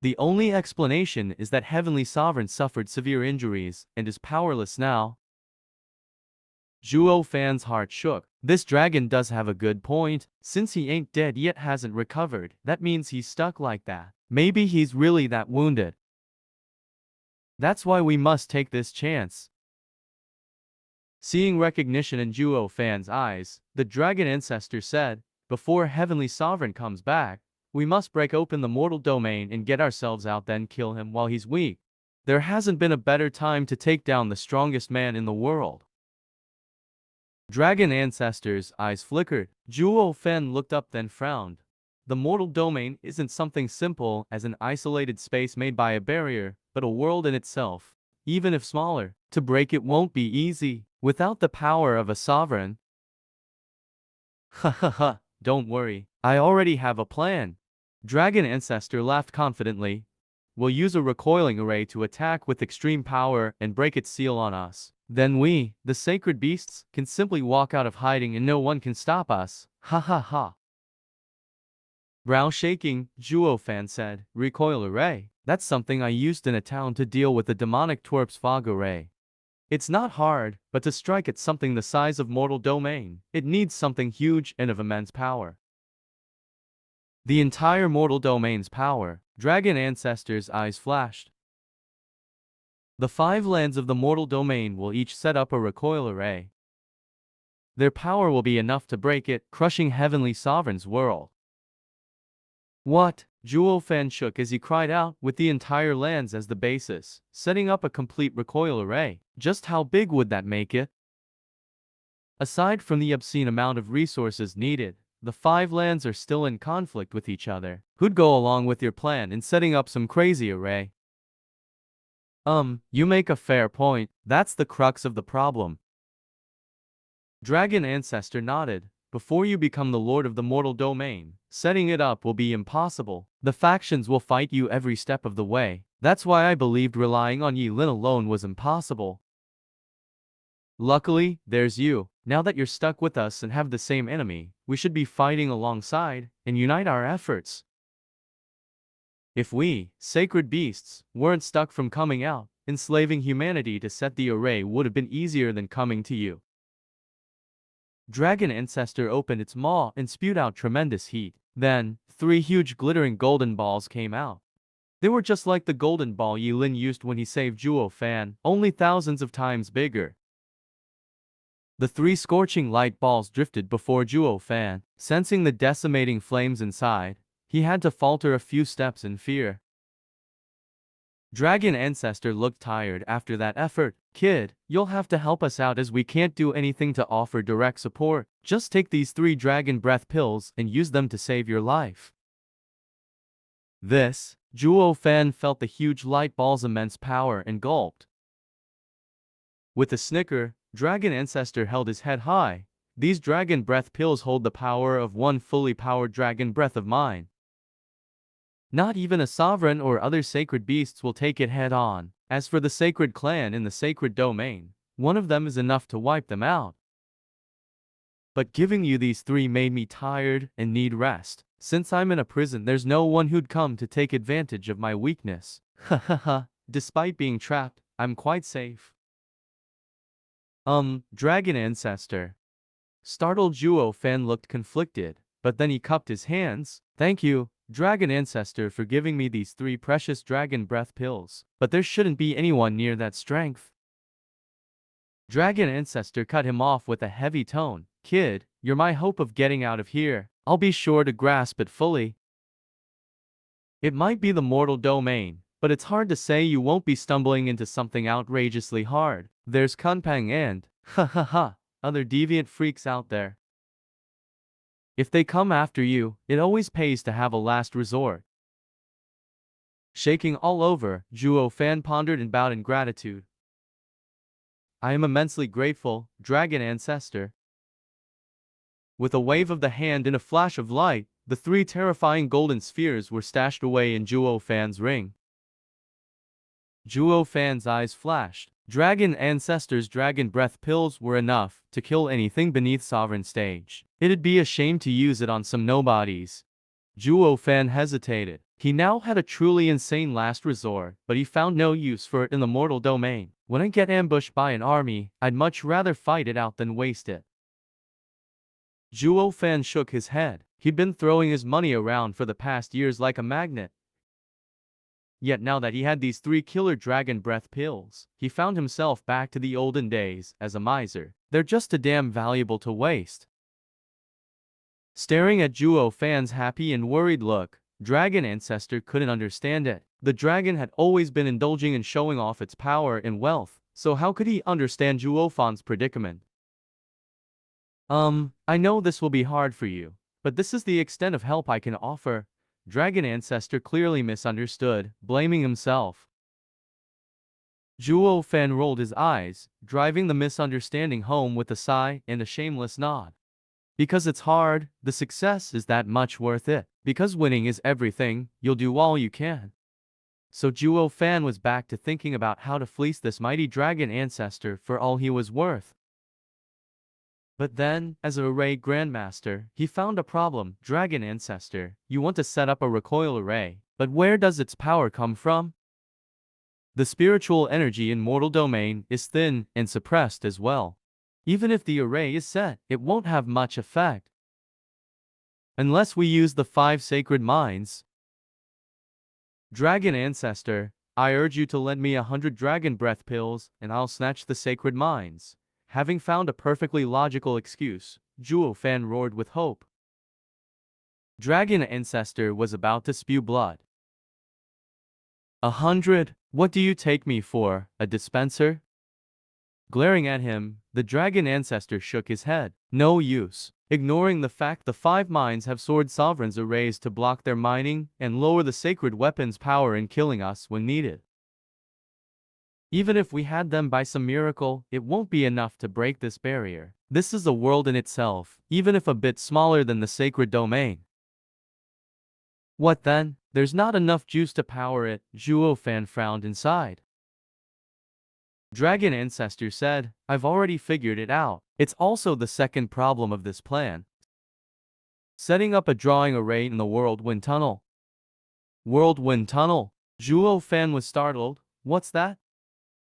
The only explanation is that Heavenly Sovereign suffered severe injuries and is powerless now. Zhuo Fan's heart shook. This dragon does have a good point. Since he ain't dead yet hasn't recovered, that means he's stuck like that. Maybe he's really that wounded. That's why we must take this chance. Seeing recognition in Zhuo Fan's eyes, the dragon ancestor said, before Heavenly Sovereign comes back, we must break open the mortal domain and get ourselves out, then kill him while he's weak. There hasn't been a better time to take down the strongest man in the world. Dragon ancestor's eyes flickered. Zuo Fan looked up then frowned. The mortal domain isn't something simple as an isolated space made by a barrier, but a world in itself. Even if smaller, to break it won't be easy, without the power of a sovereign. Ha ha ha, don't worry, I already have a plan. Dragon ancestor laughed confidently. We'll use a recoiling array to attack with extreme power and break its seal on us. Then we, the sacred beasts, can simply walk out of hiding and no one can stop us. Ha ha ha. Brow shaking, Zhuo Fan said, recoil array. That's something I used in a town to deal with the demonic twerp's fog array. It's not hard, but to strike at something the size of mortal domain, it needs something huge and of immense power. The entire mortal domain's power. Dragon ancestor's eyes flashed. The 5 lands of the mortal domain will each set up a recoil array. Their power will be enough to break it, crushing Heavenly Sovereign's world. What? Zhuo Fan shook as he cried out, with the entire lands as the basis, setting up a complete recoil array. Just how big would that make it? Aside from the obscene amount of resources needed, the 5 lands are still in conflict with each other. Who'd go along with your plan in setting up some crazy array? You make a fair point. That's the crux of the problem. Dragon ancestor nodded. Before you become the lord of the mortal domain, setting it up will be impossible. The factions will fight you every step of the way. That's why I believed relying on Yifan alone was impossible. Luckily, there's you. Now that you're stuck with us and have the same enemy, we should be fighting alongside and unite our efforts. If we, sacred beasts, weren't stuck from coming out, enslaving humanity to set the array would have been easier than coming to you. Dragon ancestor opened its maw and spewed out tremendous heat. Then, 3 huge glittering golden balls came out. They were just like the golden ball Yifan used when he saved Zhuo Fan, only thousands of times bigger. The 3 scorching light balls drifted before Zhuo Fan. Sensing the decimating flames inside, he had to falter a few steps in fear. Dragon ancestor looked tired after that effort. Kid, you'll have to help us out as we can't do anything to offer direct support. Just take these 3 dragon breath pills and use them to save your life. This, Zhuo Fan felt the huge light ball's immense power and gulped. With a snicker, Dragon ancestor held his head high. These dragon breath pills hold the power of 1 fully powered dragon breath of mine. Not even a sovereign or other sacred beasts will take it head on. As for the sacred clan in the sacred domain, 1 of them is enough to wipe them out. But giving you these 3 made me tired and need rest. Since I'm in a prison, there's no one who'd come to take advantage of my weakness. Ha ha ha, despite being trapped, I'm quite safe. Dragon ancestor. Startled Zhuo Fan looked conflicted, but then he cupped his hands. Thank you, Dragon ancestor, for giving me these 3 precious dragon breath pills, but there shouldn't be anyone near that strength. Dragon ancestor cut him off with a heavy tone. Kid, you're my hope of getting out of here. I'll be sure to grasp it fully. It might be the mortal domain, but it's hard to say you won't be stumbling into something outrageously hard. There's Kunpeng and, ha ha ha, other deviant freaks out there. If they come after you, it always pays to have a last resort. Shaking all over, Zhuo Fan pondered and bowed in gratitude. I am immensely grateful, Dragon ancestor. With a wave of the hand and a flash of light, the 3 terrifying golden spheres were stashed away in Zhuo Fan's ring. Zhuo Fan's eyes flashed. Dragon ancestor's dragon breath pills were enough to kill anything beneath sovereign stage. It'd be a shame to use it on some nobodies. Zhuo Fan hesitated. He now had a truly insane last resort, but he found no use for it in the mortal domain. When I get ambushed by an army, I'd much rather fight it out than waste it. Zhuo Fan shook his head. He'd been throwing his money around for the past years like a magnet. Yet now that he had these 3 killer dragon breath pills, he found himself back to the olden days as a miser. They're just too damn valuable to waste. Staring at Zhuo Fan's happy and worried look, Dragon Ancestor couldn't understand it. The dragon had always been indulging and showing off its power and wealth, so how could he understand ZhuoFan's predicament? I know this will be hard for you, but this is the extent of help I can offer. Dragon Ancestor clearly misunderstood, blaming himself. Zuo Fan rolled his eyes, driving the misunderstanding home with a sigh and a shameless nod. Because it's hard, the success is that much worth it. Because winning is everything, you'll do all you can. So Zhuo Fan was back to thinking about how to fleece this mighty dragon ancestor for all he was worth. But then, as an array grandmaster, he found a problem. Dragon Ancestor, you want to set up a recoil array, but where does its power come from? The spiritual energy in mortal domain is thin and suppressed as well. Even if the array is set, it won't have much effect. Unless we use the 5 sacred minds. Dragon Ancestor, I urge you to lend me 100 dragon breath pills, and I'll snatch the sacred minds. Having found a perfectly logical excuse, Zhuo Fan roared with hope. Dragon Ancestor was about to spew blood. 100? What do you take me for, a dispenser? Glaring at him, the Dragon Ancestor shook his head. No use. Ignoring the fact the 5 mines have sword sovereigns arrays to block their mining and lower the sacred weapon's power in killing us when needed. Even if we had them by some miracle, it won't be enough to break this barrier. This is a world in itself, even if a bit smaller than the sacred domain. What then? There's not enough juice to power it, Zhuo Fan frowned inside. Dragon Ancestor said, I've already figured it out. It's also the second problem of this plan. Setting up a drawing array in the Whirlwind Tunnel. Whirlwind Tunnel? Zhuo Fan was startled. What's that?